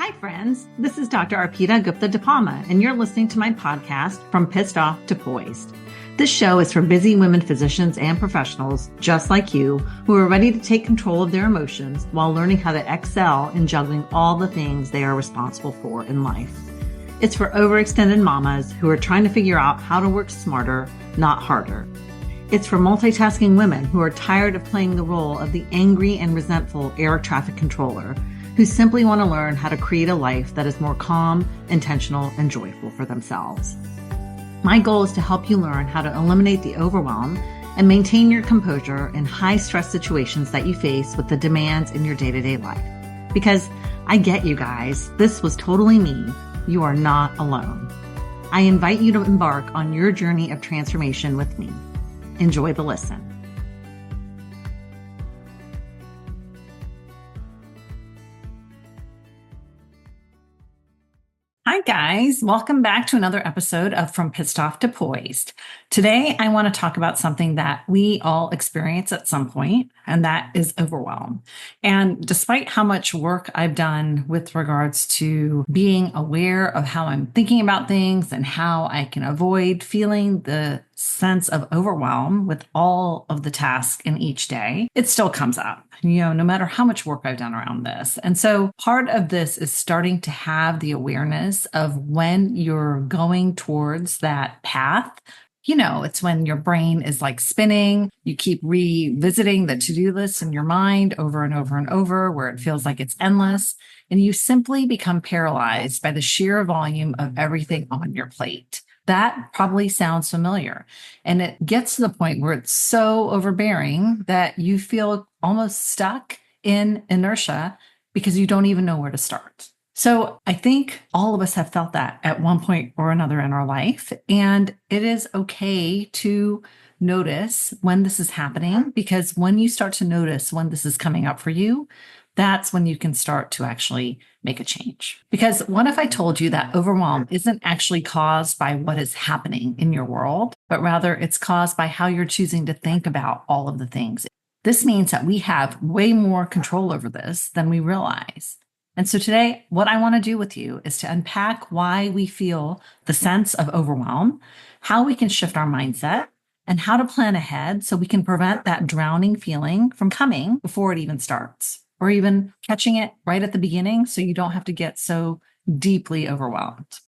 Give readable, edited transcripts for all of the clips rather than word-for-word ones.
Hi, friends. This is Dr. Arpita Gupta Dipalma, and you're listening to my podcast, From Pissed Off to Poised. This show is for busy women physicians and professionals just like you who are ready to take control of their emotions while learning how to excel in juggling all the things they are responsible for in life. It's for overextended mamas who are trying to figure out how to work smarter, not harder. It's for multitasking women who are tired of playing the role of the angry and resentful air traffic controller, who simply want to learn how to create a life that is more calm, intentional, and joyful for themselves. My goal is to help you learn how to eliminate the overwhelm and maintain your composure in high-stress situations that you face with the demands in your day-to-day life. Because I get you guys, this was totally me. You are not alone. I invite you to embark on your journey of transformation with me. Enjoy the listen. Hi, guys. Welcome back to another episode of From Pissed Off to Poised. Today, I want to talk about something that we all experience at some point, and that is overwhelm. And despite how much work I've done with regards to being aware of how I'm thinking about things and how I can avoid feeling the sense of overwhelm with all of the tasks in each day, it still comes up, no matter how much work I've done around this. And so part of this is starting to have the awareness of when you're going towards that path. It's when your brain is like spinning, you keep revisiting the to-do list in your mind over and over and over, where it feels like it's endless, and you simply become paralyzed by the sheer volume of everything on your plate. That probably sounds familiar. And it gets to the point where it's so overbearing that you feel almost stuck in inertia because you don't even know where to start. So I think all of us have felt that at one point or another in our life. And it is okay to notice when this is happening, because when you start to notice when this is coming up for you, that's when you can start to actually make a change. Because what if I told you that overwhelm isn't actually caused by what is happening in your world, but rather it's caused by how you're choosing to think about all of the things? This means that we have way more control over this than we realize. And so today, what I want to do with you is to unpack why we feel the sense of overwhelm, how we can shift our mindset, and how to plan ahead so we can prevent that drowning feeling from coming before it even starts, or even catching it right at the beginning so you don't have to get so deeply overwhelmed.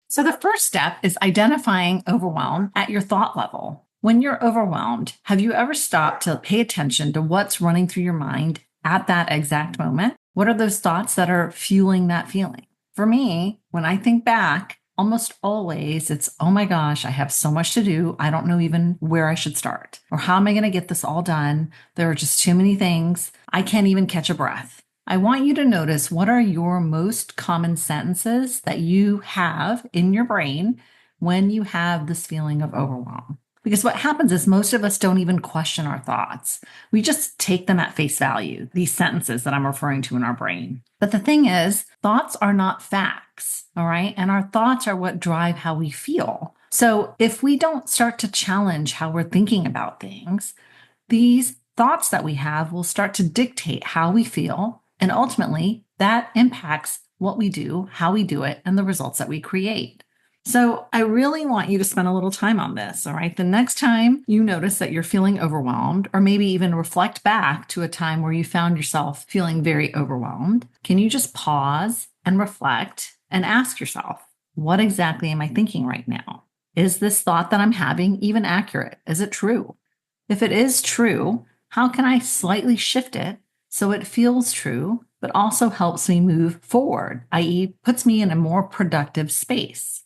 So the first step is identifying overwhelm at your thought level. When you're overwhelmed, have you ever stopped to pay attention to what's running through your mind at that exact moment? What are those thoughts that are fueling that feeling? For me, when I think back, almost always it's, oh my gosh, I have so much to do. I don't know even where I should start. Or how am I going to get this all done? There are just too many things. I can't even catch a breath. I want you to notice what are your most common sentences that you have in your brain when you have this feeling of overwhelm. Because what happens is most of us don't even question our thoughts. We just take them at face value, these sentences that I'm referring to in our brain. But the thing is, thoughts are not facts, all right? And our thoughts are what drive how we feel. So if we don't start to challenge how we're thinking about things, these thoughts that we have will start to dictate how we feel. And ultimately, that impacts what we do, how we do it, and the results that we create. So I really want you to spend a little time on this, all right? The next time you notice that you're feeling overwhelmed, or maybe even reflect back to a time where you found yourself feeling very overwhelmed, can you just pause and reflect and ask yourself, what exactly am I thinking right now? Is this thought that I'm having even accurate? Is it true? If it is true, how can I slightly shift it so it feels true, but also helps me move forward, i.e., puts me in a more productive space?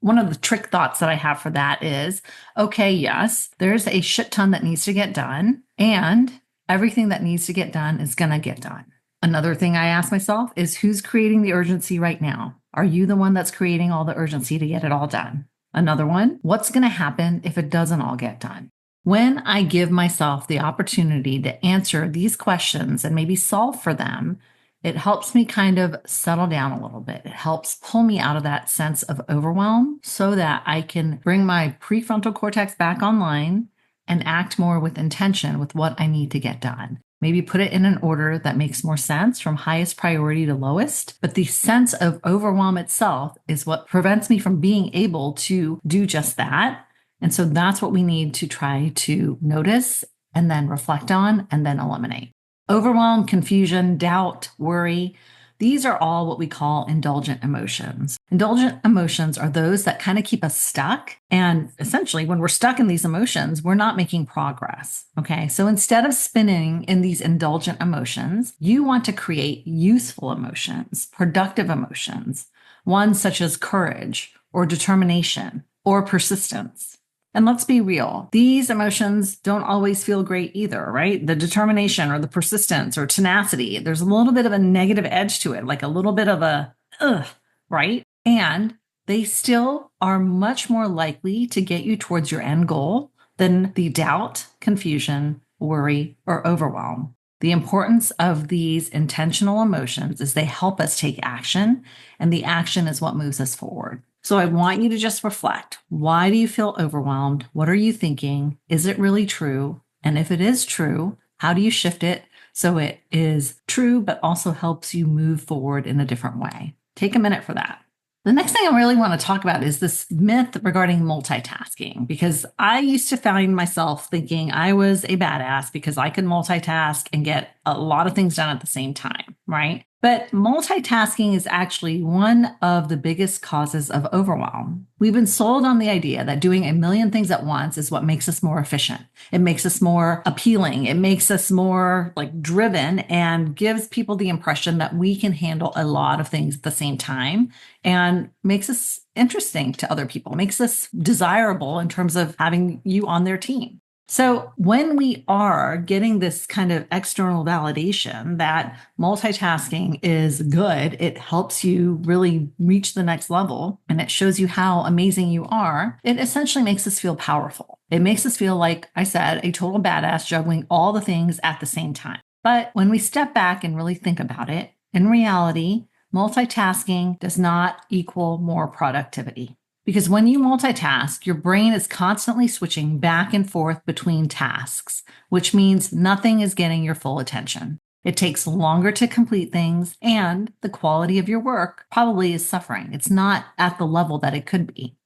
One of the trick thoughts that I have for that is, okay, yes, there's a shit ton that needs to get done, and everything that needs to get done is going to get done. Another thing I ask myself is, who's creating the urgency right now? Are you the one that's creating all the urgency to get it all done? Another one, what's going to happen if it doesn't all get done? When I give myself the opportunity to answer these questions and maybe solve for them, it helps me kind of settle down a little bit. It helps pull me out of that sense of overwhelm so that I can bring my prefrontal cortex back online and act more with intention with what I need to get done. Maybe put it in an order that makes more sense from highest priority to lowest. But the sense of overwhelm itself is what prevents me from being able to do just that. And so that's what we need to try to notice and then reflect on and then eliminate. Overwhelm, confusion, doubt, worry, these are all what we call indulgent emotions. Indulgent emotions are those that kind of keep us stuck. And essentially, when we're stuck in these emotions, we're not making progress. Okay. So instead of spinning in these indulgent emotions, you want to create useful emotions, productive emotions, ones such as courage or determination or persistence. And let's be real, these emotions don't always feel great either, right? The determination or the persistence or tenacity, there's a little bit of a negative edge to it, like a little bit of a, ugh, right? And they still are much more likely to get you towards your end goal than the doubt, confusion, worry, or overwhelm. The importance of these intentional emotions is they help us take action, and the action is what moves us forward. So I want you to just reflect. Why do you feel overwhelmed? What are you thinking? Is it really true? And if it is true, how do you shift it so it is true, but also helps you move forward in a different way? Take a minute for that. The next thing I really want to talk about is this myth regarding multitasking, because I used to find myself thinking I was a badass because I could multitask and get a lot of things done at the same time, right? But multitasking is actually one of the biggest causes of overwhelm. We've been sold on the idea that doing a million things at once is what makes us more efficient. It makes us more appealing. It makes us more like driven and gives people the impression that we can handle a lot of things at the same time and makes us interesting to other people, makes us desirable in terms of having you on their team. So when we are getting this kind of external validation that multitasking is good, it helps you really reach the next level and it shows you how amazing you are, it essentially makes us feel powerful. It makes us feel like, I said, a total badass juggling all the things at the same time. But when we step back and really think about it, in reality, multitasking does not equal more productivity. Because when you multitask, your brain is constantly switching back and forth between tasks, which means nothing is getting your full attention. It takes longer to complete things, and the quality of your work probably is suffering. It's not at the level that it could be.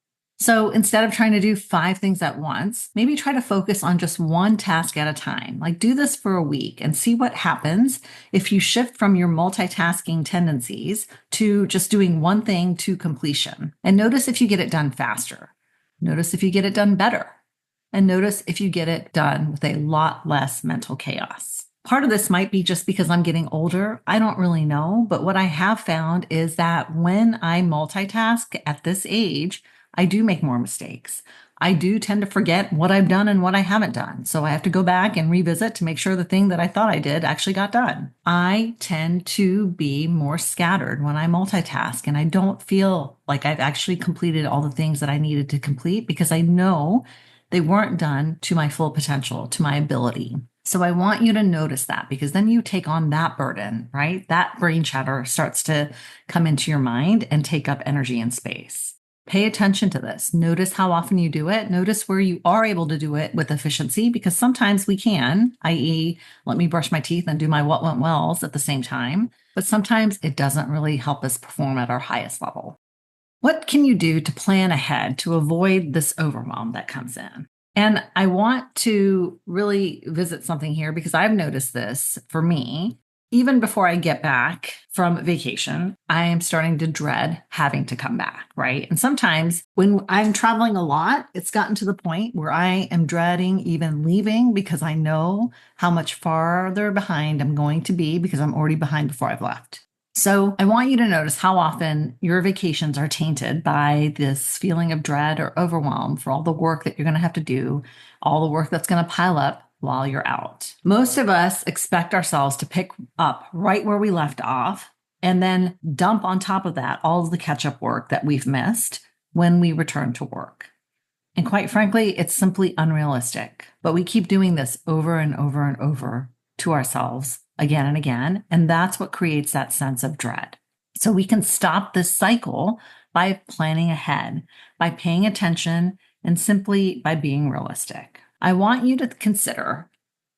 So instead of trying to do 5 things at once, maybe try to focus on just one task at a time. Like do this for a week and see what happens if you shift from your multitasking tendencies to just doing one thing to completion. And notice if you get it done faster. Notice if you get it done better. And notice if you get it done with a lot less mental chaos. Part of this might be just because I'm getting older. I don't really know. But what I have found is that when I multitask at this age, I do make more mistakes. I do tend to forget what I've done and what I haven't done. So I have to go back and revisit to make sure the thing that I thought I did actually got done. I tend to be more scattered when I multitask, and I don't feel like I've actually completed all the things that I needed to complete because I know they weren't done to my full potential, to my ability. So I want you to notice that, because then you take on that burden, right? That brain chatter starts to come into your mind and take up energy and space. Pay attention to this. Notice how often you do it. Notice where you are able to do it with efficiency, because sometimes we can, i.e., let me brush my teeth and do my what went wells at the same time. But sometimes it doesn't really help us perform at our highest level. What can you do to plan ahead to avoid this overwhelm that comes in? And I want to really visit something here because I've noticed this for me. Even before I get back from vacation, I am starting to dread having to come back, right? And sometimes when I'm traveling a lot, it's gotten to the point where I am dreading even leaving because I know how much farther behind I'm going to be because I'm already behind before I've left. So I want you to notice how often your vacations are tainted by this feeling of dread or overwhelm for all the work that you're going to have to do, all the work that's going to pile up while you're out. Most of us expect ourselves to pick up right where we left off and then dump on top of that all of the catch-up work that we've missed when we return to work. And quite frankly, it's simply unrealistic. But we keep doing this over and over and over to ourselves again and again. And that's what creates that sense of dread. So we can stop this cycle by planning ahead, by paying attention, and simply by being realistic. I want you to consider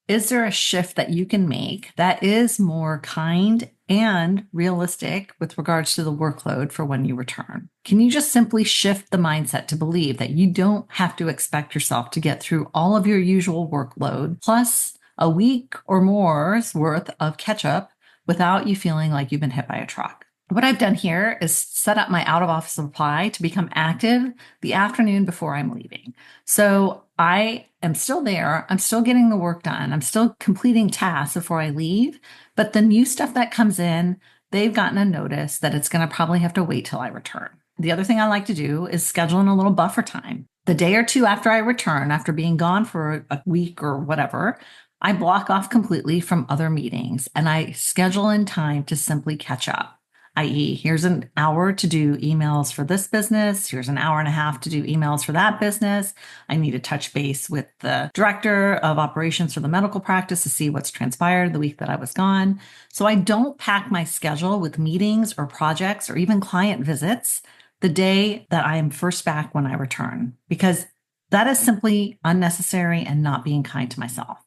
Is there a shift that you can make that is more kind and realistic with regards to the workload for when you return? Can you just simply shift the mindset to believe that you don't have to expect yourself to get through all of your usual workload plus a week or more's worth of catch up without you feeling like you've been hit by a truck? What I've done here is set up my out of office reply to become active the afternoon before I'm leaving. So I am still there. I'm still getting the work done. I'm still completing tasks before I leave. But the new stuff that comes in, they've gotten a notice that it's going to probably have to wait till I return. The other thing I like to do is schedule in a little buffer time. The day or two after I return, after being gone for a week or whatever, I block off completely from other meetings and I schedule in time to simply catch up, i.e., here's an hour to do emails for this business. Here's an hour and a half to do emails for that business. I need to touch base with the director of operations for the medical practice to see what's transpired the week that I was gone. So I don't pack my schedule with meetings or projects or even client visits the day that I am first back when I return, because that is simply unnecessary and not being kind to myself.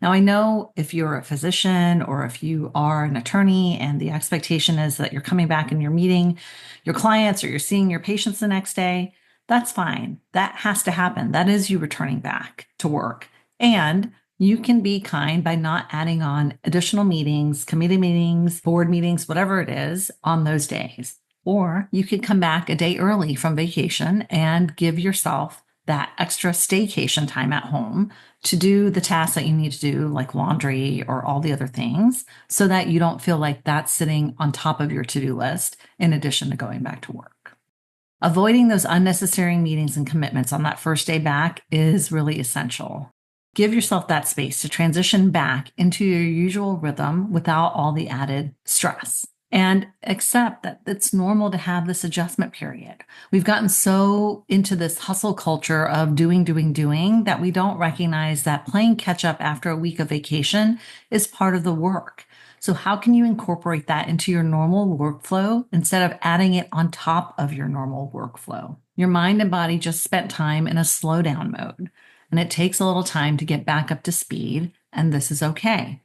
Now, I know if you're a physician or if you are an attorney and the expectation is that you're coming back and you're meeting your clients or you're seeing your patients the next day, that's fine. That has to happen. That is you returning back to work. And you can be kind by not adding on additional meetings, committee meetings, board meetings, whatever it is on those days. Or you could come back a day early from vacation and give yourself that extra staycation time at home to do the tasks that you need to do, like laundry or all the other things, so that you don't feel like that's sitting on top of your to-do list in addition to going back to work. Avoiding those unnecessary meetings and commitments on that first day back is really essential. Give yourself that space to transition back into your usual rhythm without all the added stress. And accept that it's normal to have this adjustment period. We've gotten so into this hustle culture of doing that we don't recognize that playing catch up after a week of vacation is part of the work. So how can you incorporate that into your normal workflow instead of adding it on top of your normal workflow? Your mind and body just spent time in a slowdown mode, and it takes a little time to get back up to speed, and this is okay.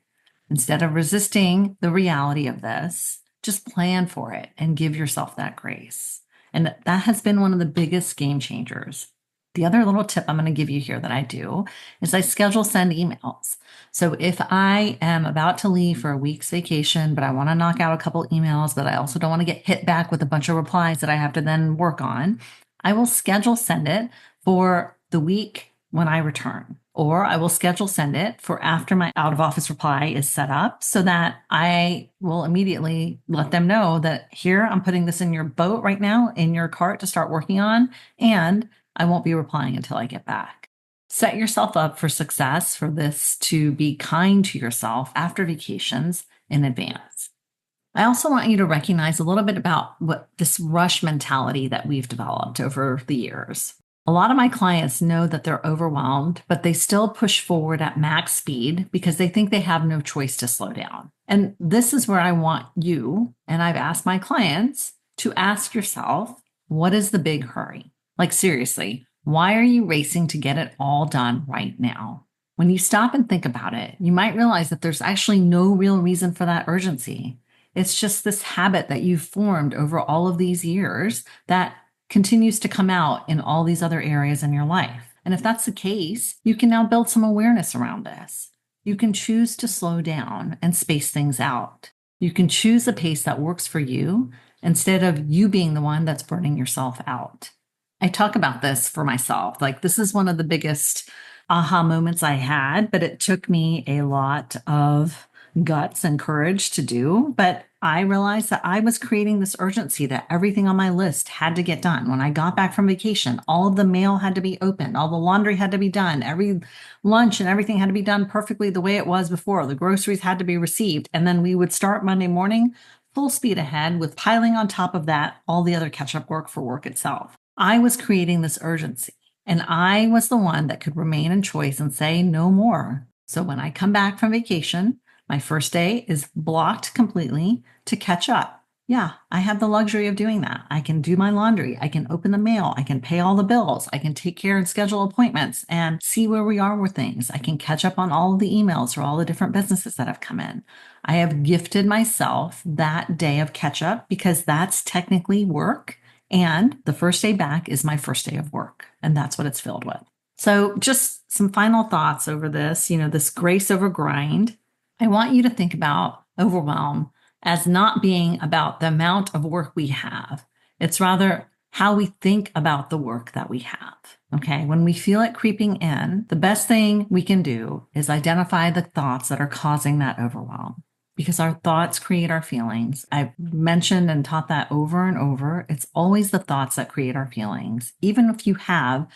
Instead of resisting the reality of this, just plan for it and give yourself that grace. And that has been one of the biggest game changers. The other little tip I'm going to give you here that I do is I schedule send emails. So if I am about to leave for a week's vacation, but I want to knock out a couple emails, but I also don't want to get hit back with a bunch of replies that I have to then work on, I will schedule send it for the week when I return. Or I will schedule send it for after my out of office reply is set up so that I will immediately let them know that here, I'm putting this in your boat right now in your cart to start working on, and I won't be replying until I get back. Set yourself up for success for this to be kind to yourself after vacations in advance. I also want you to recognize a little bit about what this rush mentality that we've developed over the years. A lot of my clients know that they're overwhelmed, but they still push forward at max speed because they think they have no choice to slow down. And this is where I want you, and I've asked my clients to ask yourself, what is the big hurry? Like seriously, why are you racing to get it all done right now? When you stop and think about it, you might realize that there's actually no real reason for that urgency. It's just this habit that you've formed over all of these years that continues to come out in all these other areas in your life. And if that's the case, you can now build some awareness around this. You can choose to slow down and space things out. You can choose a pace that works for you instead of you being the one that's burning yourself out. I talk about this for myself. Like, this is one of the biggest aha moments I had, but it took me a lot of guts and courage to do. But I realized that I was creating this urgency that everything on my list had to get done. When I got back from vacation, all of the mail had to be opened, all the laundry had to be done, every lunch and everything had to be done perfectly the way it was before. The groceries had to be received. And then we would start Monday morning full speed ahead with piling on top of that all the other catch-up work for work itself. I was creating this urgency, and I was the one that could remain in choice and say no more. So when I come back from vacation, my first day is blocked completely to catch up. Yeah, I have the luxury of doing that. I can do my laundry. I can open the mail. I can pay all the bills. I can take care and schedule appointments and see where we are with things. I can catch up on all of the emails for all the different businesses that have come in. I have gifted myself that day of catch up because that's technically work. And the first day back is my first day of work. And that's what it's filled with. So, just some final thoughts over this, this grace over grind. I want you to think about overwhelm as not being about the amount of work we have. It's rather how we think about the work that we have. Okay. When we feel it creeping in, the best thing we can do is identify the thoughts that are causing that overwhelm because our thoughts create our feelings. I've mentioned and taught that over and over. It's always the thoughts that create our feelings. Even if you have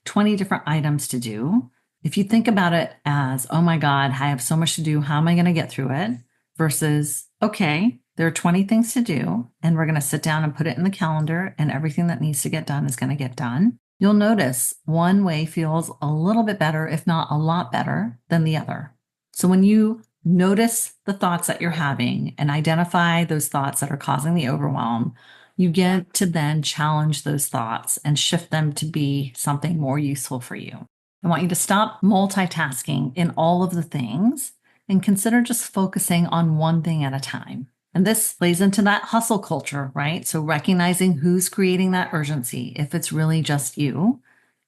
20 different items to do, if you think about it as, oh my God, I have so much to do. How am I going to get through it? Versus, okay, there are 20 things to do, and we're going to sit down and put it in the calendar, and everything that needs to get done is going to get done. You'll notice one way feels a little bit better, if not a lot better, than the other. So when you notice the thoughts that you're having and identify those thoughts that are causing the overwhelm, you get to then challenge those thoughts and shift them to be something more useful for you. I want you to stop multitasking in all of the things and consider just focusing on one thing at a time. And this plays into that hustle culture, right? So recognizing who's creating that urgency, if it's really just you,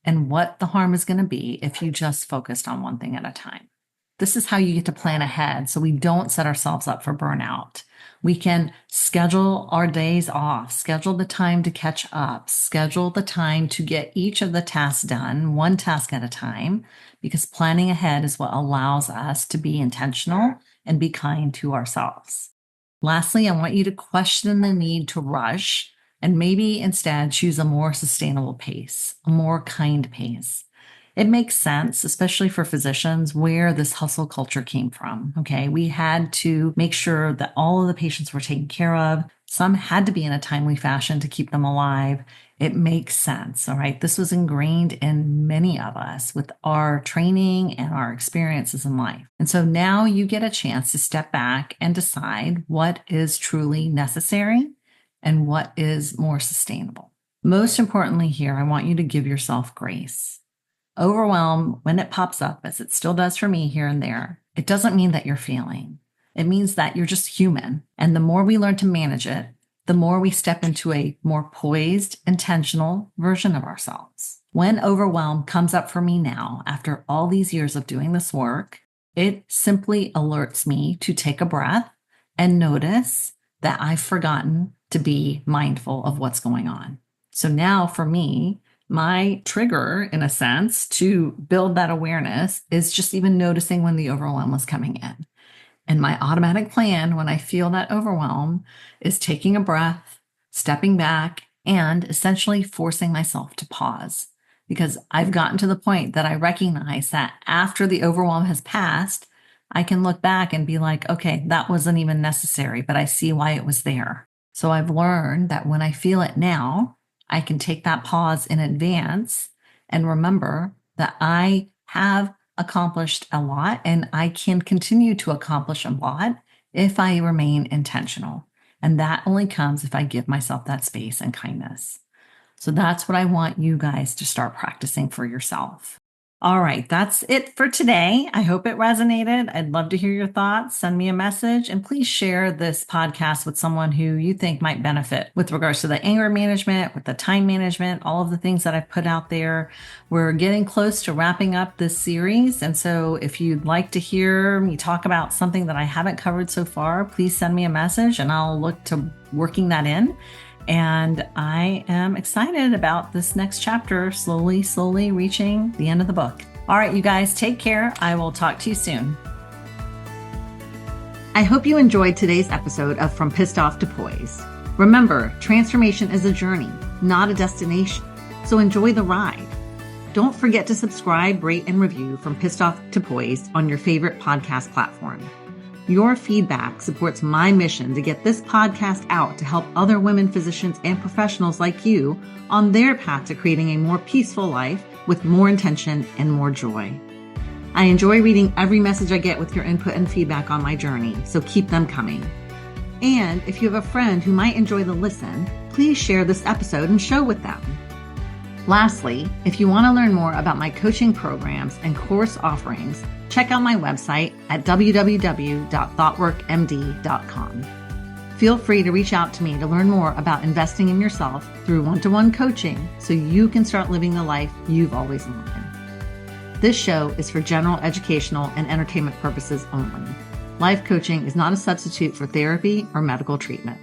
and what the harm is going to be if you just focused on one thing at a time. This is how you get to plan ahead so we don't set ourselves up for burnout. We can schedule our days off, schedule the time to catch up, schedule the time to get each of the tasks done, one task at a time, because planning ahead is what allows us to be intentional and be kind to ourselves. Lastly, I want you to question the need to rush and maybe instead choose a more sustainable pace, a more kind pace. It makes sense, especially for physicians, where this hustle culture came from. Okay. We had to make sure that all of the patients were taken care of. Some had to be in a timely fashion to keep them alive. It makes sense. All right. This was ingrained in many of us with our training and our experiences in life. And so now you get a chance to step back and decide what is truly necessary and what is more sustainable. Most importantly here, I want you to give yourself grace. Overwhelm, when it pops up, as it still does for me here and there, it doesn't mean that you're failing. It means that you're just human. And the more we learn to manage it, the more we step into a more poised, intentional version of ourselves. When overwhelm comes up for me now, after all these years of doing this work, it simply alerts me to take a breath and notice that I've forgotten to be mindful of what's going on. So now for me, my trigger, in a sense, to build that awareness is just even noticing when the overwhelm was coming in. And my automatic plan when I feel that overwhelm is taking a breath, stepping back, and essentially forcing myself to pause. Because I've gotten to the point that I recognize that after the overwhelm has passed, I can look back and be like, okay, that wasn't even necessary, but I see why it was there. So I've learned that when I feel it now, I can take that pause in advance and remember that I have accomplished a lot and I can continue to accomplish a lot if I remain intentional. And that only comes if I give myself that space and kindness. So that's what I want you guys to start practicing for yourself. All right, that's it for today. I hope it resonated. I'd love to hear your thoughts. Send me a message and please share this podcast with someone who you think might benefit with regards to the anger management, with the time management, all of the things that I've put out there. We're getting close to wrapping up this series. And so if you'd like to hear me talk about something that I haven't covered so far, please send me a message and I'll look to working that in. And I am excited about this next chapter, slowly reaching the end of the book. All right, you guys, take care. I will talk to you soon. I hope you enjoyed today's episode of From Pissed Off to Poised. Remember, transformation is a journey, not a destination. So enjoy the ride. Don't forget to subscribe, rate, and review From Pissed Off to Poised on your favorite podcast platform. Your feedback supports my mission to get this podcast out to help other women physicians and professionals like you on their path to creating a more peaceful life with more intention and more joy. I enjoy reading every message I get with your input and feedback on my journey, so keep them coming. And if you have a friend who might enjoy the listen, please share this episode and share with them. Lastly, if you want to learn more about my coaching programs and course offerings, check out my website at www.thoughtworkmd.com. Feel free to reach out to me to learn more about investing in yourself through one-to-one coaching so you can start living the life you've always wanted. This show is for general educational and entertainment purposes only. Life coaching is not a substitute for therapy or medical treatment.